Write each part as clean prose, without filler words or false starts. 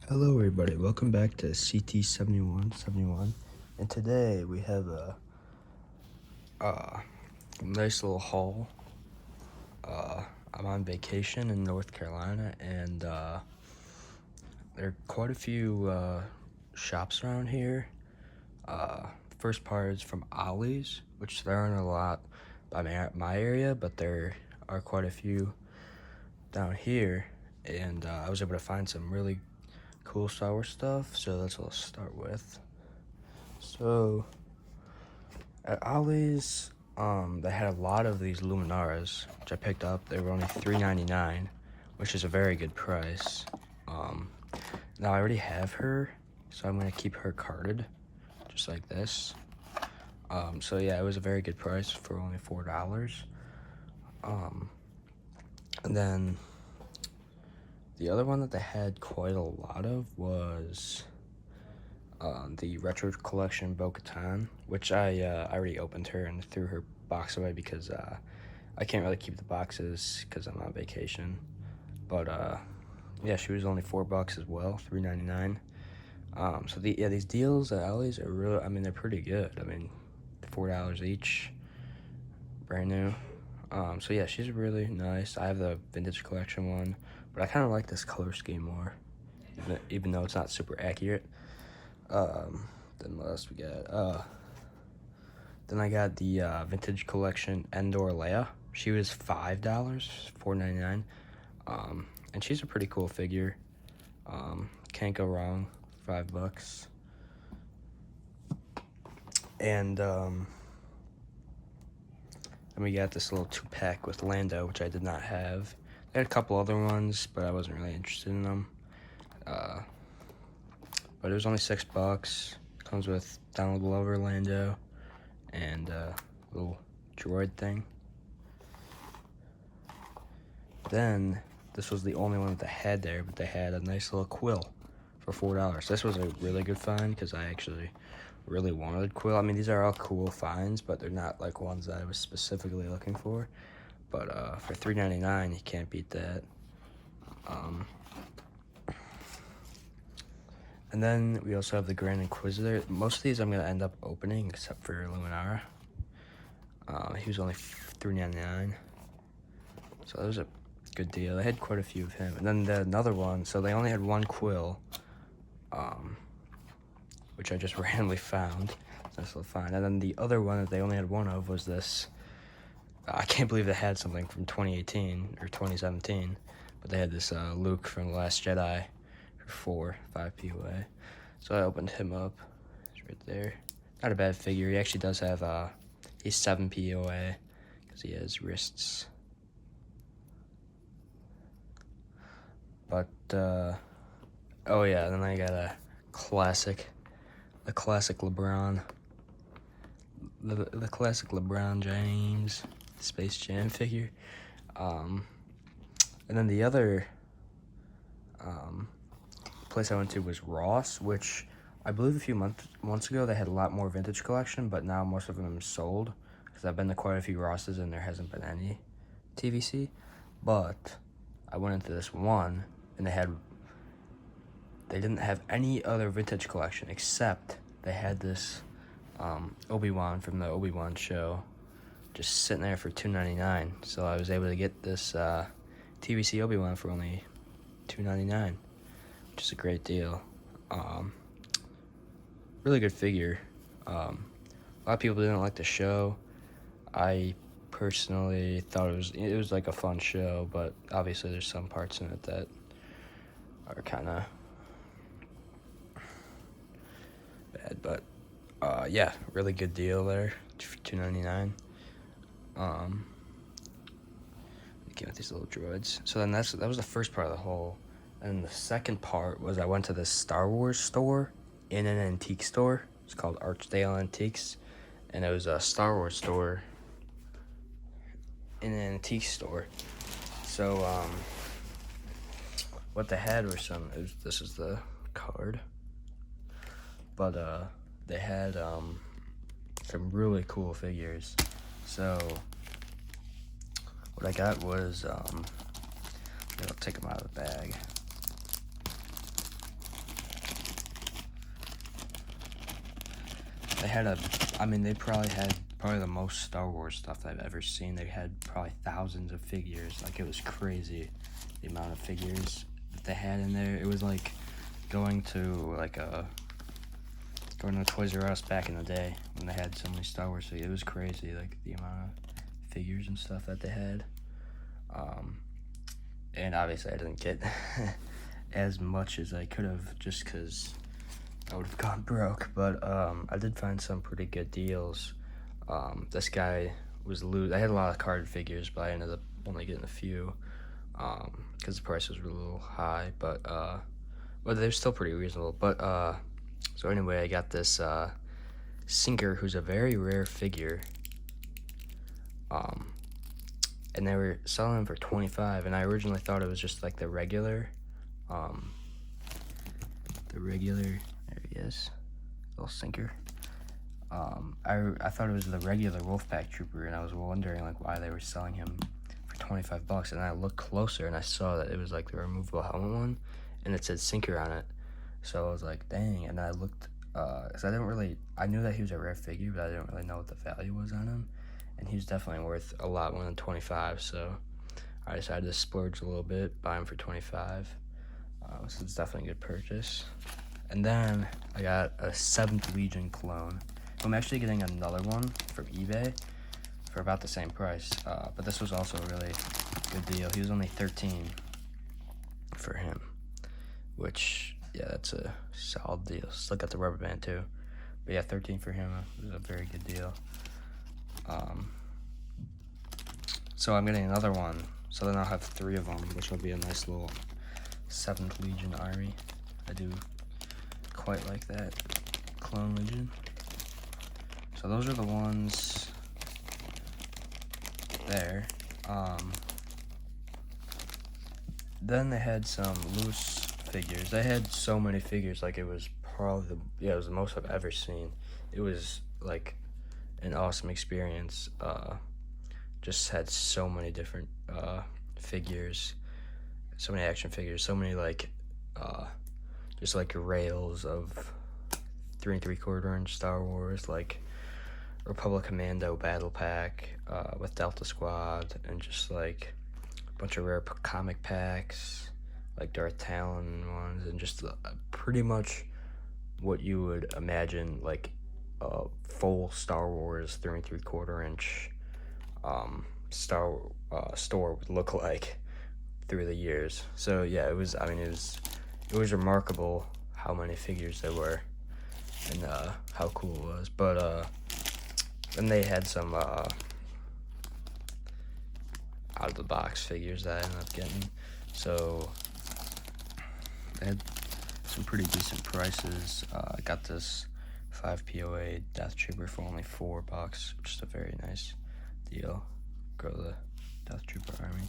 Hello everybody, welcome back to CT7171, and today we have a nice little haul. I'm on vacation in North Carolina, and there are quite a few shops around here. First part is from Ollie's, which there aren't a lot by my area, but there are quite a few down here, and I was able to find some really cool Star Wars stuff, so that's what I'll start with. So at Ollie's, they had a lot of these Luminaras, which I picked up. They were only $3.99, which is a very good price. Now I already have her, so I'm gonna keep her carded, just like this. So yeah, it was a very good price for only $4. And then the other one that they had quite a lot of was the Retro Collection Bo-Katan, which I already opened her and threw her box away because I can't really keep the boxes because I'm on vacation. But yeah, she was only $4 as well, $3.99. So these deals at Ollie's are really, they're pretty good. $4 each, brand new. So yeah, she's really nice. I have the Vintage Collection one, but I kind of like this color scheme more, even though it's not super accurate. Then what else we got? Then I got the Vintage Collection Endor Leia. She was $5, $4.99. And she's a pretty cool figure. Can't go wrong, $5. And then we got this little 2-pack with Lando, which I did not have. They had a couple other ones, but I wasn't really interested in them. But it was only $6. Comes with downloadable over Lando and a little droid thing. Then this was the only one that they had there, but they had a nice little Quill for $4. This was a really good find because I actually really wanted Quill. These are all cool finds, but they're not like ones that I was specifically looking for. But for $3.99, you can't beat that. And then we also have the Grand Inquisitor. Most of these I'm going to end up opening, except for Luminara. He was only $3.99. So that was a good deal. They had quite a few of him. And then another one, so they only had one Quill, which I just randomly found. Nice little find. And then the other one that they only had one of was this. I can't believe they had something from 2018 or 2017, but they had this Luke from The Last Jedi for $5 POA. So I opened him up. It's right there. Not a bad figure. He actually does have he's 7 POA because he has wrists. But oh yeah, then I got a classic LeBron, the classic LeBron James Space Jam figure. And then the other place I went to was Ross, which I believe a few months ago they had a lot more vintage collection, but now most of them sold because I've been to quite a few Rosses and there hasn't been any TVC. But I went into this one and they didn't have any other vintage collection except they had this Obi-Wan from the Obi-Wan show just sitting there for $2.99. So I was able to get this TVC Obi-Wan for only $2.99, which is a great deal. Really good figure. A lot of people didn't like the show. I personally thought it was like a fun show, but obviously there's some parts in it that are kind of bad. But yeah, really good deal there for $2.99. It came with these little droids. So then that was the first part of the haul. And the second part was I went to this Star Wars store in an antique store. It's called Archdale Antiques, and it was a Star Wars store in an antique store. So what they had were this is the card, but they had some really cool figures. So what I got was I'll take them out of the bag. they had they probably had the most Star Wars stuff I've ever seen. They had probably thousands of figures. Like, it was crazy, the amount of figures that they had in there. It was like going to Toys R Us back in the day when they had so many Star Wars figures. It was crazy, like, the amount of figures and stuff that they had. And obviously I didn't get as much as I could have, just because I would have gone broke. But I did find some pretty good deals. This guy was I had a lot of card figures, but I ended up only getting a few because the prices were a little high, but they're still pretty reasonable. But so anyway, I got this Sinker, who's a very rare figure, and they were selling him for $25, and I originally thought it was just like the regular, there he is, little Sinker. I thought it was the regular Wolfpack Trooper, and I was wondering like why they were selling him for $25, and I looked closer and I saw that it was like the removable helmet one, and it said Sinker on it. So I was like, dang. And I looked, because I knew that he was a rare figure, but I didn't really know what the value was on him, and he's definitely worth a lot more than $25. So I decided to splurge a little bit, buy him for $25. So it's definitely a good purchase. And then I got a 7th Legion clone. I'm actually getting another one from eBay for about the same price, but this was also a really good deal. He was only $13 for him, which, yeah, that's a solid deal. Still got the rubber band too, but yeah, $13 for him was a very good deal. So I'm getting another one, so then I'll have 3 of them, which will be a nice little 7th Legion army. I do quite like that clone Legion. So those are the ones there. Then they had some loose figures. They had so many figures, like it was probably it was the most I've ever seen. It was like an awesome experience. Just had so many different figures, so many action figures, so many like just like rails of 3 3/4 inch Star Wars, like Republic Commando Battle Pack with Delta Squad, and just like a bunch of rare comic packs, like Darth Talon ones, and just pretty much what you would imagine like a full Star Wars 3 3/4 inch store would look like through the years. So yeah, it was remarkable how many figures there were, and how cool it was. But then they had some out of the box figures that I ended up getting. So they had some pretty decent prices. I got this 5 POA Death Trooper for only $4, which is a very nice deal. Go to the Death Trooper army.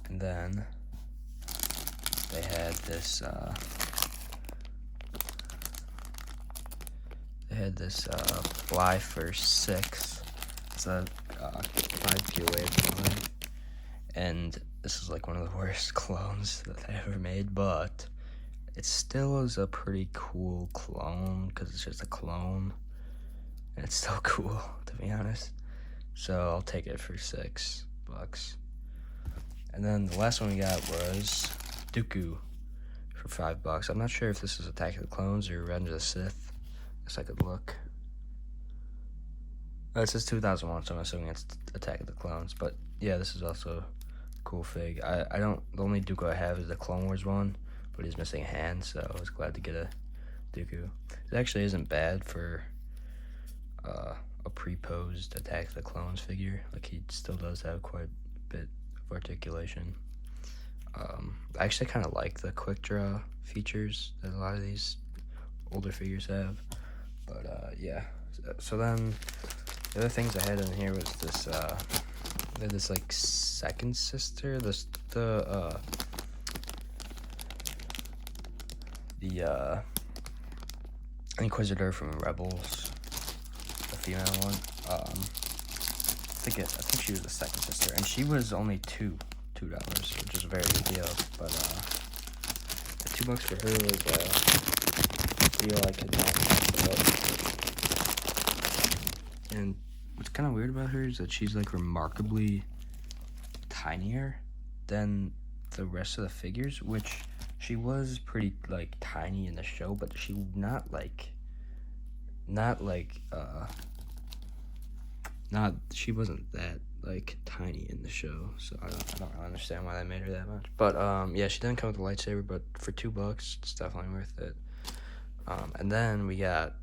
And then they had this Fly for 6. It's a 5 POA clone, and this is like one of the worst clones that they ever made, but it still is a pretty cool clone because it's just a clone, and it's still cool, to be honest. So I'll take it for $6. And then the last one we got was Dooku for $5. I'm not sure if this is Attack of the Clones or Revenge of the Sith. Guess I could look. Oh, it says 2001, so I'm assuming it's Attack of the Clones. But yeah, this is also a cool fig. The only Dooku I have is the Clone Wars one, but he's missing a hand, so I was glad to get a Dooku. It actually isn't bad for a pre-posed Attack of the Clones figure. Like, he still does have quite a bit of articulation. I actually kind of like the quick draw features that a lot of these older figures have. But yeah, so then the other things I had in here was this they had this like second sister, the Inquisitor from Rebels, the female one. I think she was the second sister, and she was only $2, which is a very good deal. But $2 for her was a deal I could not pass up. And what's kind of weird about her is that she's like remarkably tinier than the rest of the figures, which she was pretty like tiny in the show, but she she wasn't that like tiny in the show, so I don't really understand why they made her that much. But yeah, she didn't come with a lightsaber, but for $2, it's definitely worth it. And then we got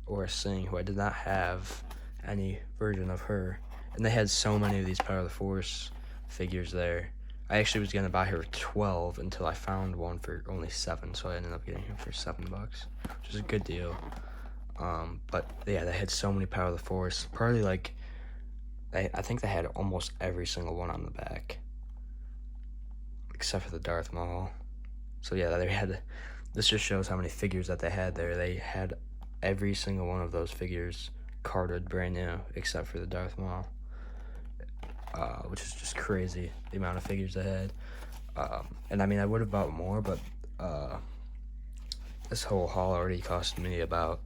Aura Singh, who I did not have any version of her, and they had so many of these Power of the Force figures there. I actually was gonna buy her 12 until I found one for only 7, so I ended up getting her for $7, which is a good deal. But yeah, they had so many Power of the Force. Probably like, I think they had almost every single one on the back, except for the Darth Maul. So yeah, they had. This just shows how many figures that they had there. They had every single one of those figures carded brand new, except for the Darth Maul, which is just crazy, the amount of figures they had. And I mean, I would have bought more, but this whole haul already cost me about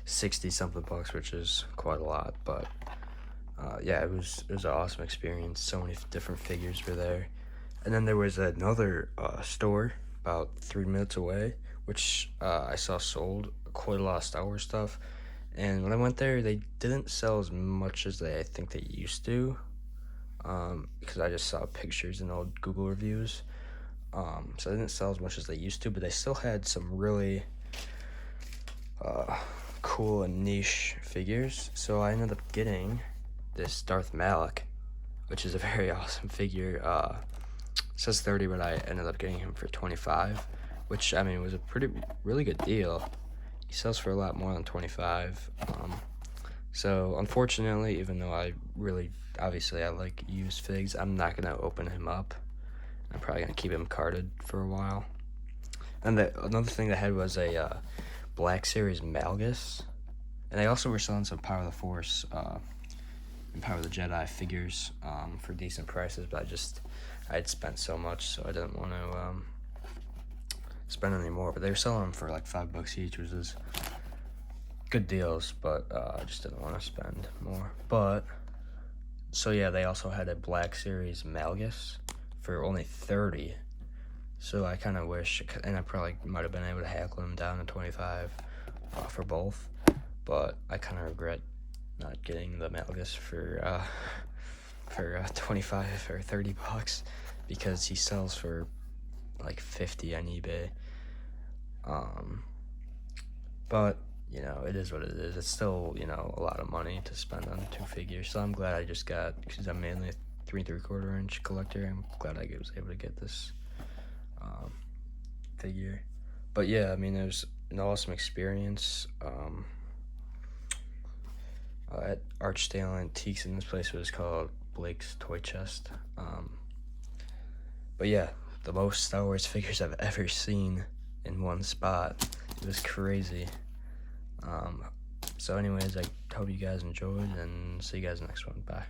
60-something bucks, which is quite a lot. But yeah, it was an awesome experience. So many different figures were there. And then there was another store about 3 minutes away, which I saw sold quite a lot of Star Wars stuff. And when I went there, they didn't sell as much as I think they used to, because I just saw pictures and old Google reviews. So they didn't sell as much as they used to, but they still had some really cool and niche figures. So I ended up getting this Darth Malak, which is a very awesome figure. It says 30, but I ended up getting him for 25, which I mean was a really good deal. He sells for a lot more than 25. So unfortunately, even though I like used figs, I'm not gonna open him up. I'm probably gonna keep him carded for a while. And another thing they had was a Black Series Malgus, and they also were selling some Power of the Force and Power of the Jedi figures for decent prices, but I'd spent so much, so I didn't want to spend any more. But they were selling them for like $5 each, which is good deals, but I just didn't want to spend more. But so yeah, they also had a Black Series Malgus for only 30. So I kind of wish, and I probably might have been able to hackle them down to 25 for both. But I kind of regret not getting the Malgus for 25 or $30, because he sells for like 50 on eBay. But you know, it is what it is. It's still, you know, a lot of money to spend on 2 figures. So I'm glad I just got, because I'm mainly a 3 3/4 inch collector. I'm glad I was able to get this figure. But yeah, I mean, it was an awesome experience. At Archdale Antiques, and this place was called Blake's Toy Chest. But yeah, the most Star Wars figures I've ever seen in one spot. It was crazy. So anyways, I hope you guys enjoyed, and see you guys next one. Bye.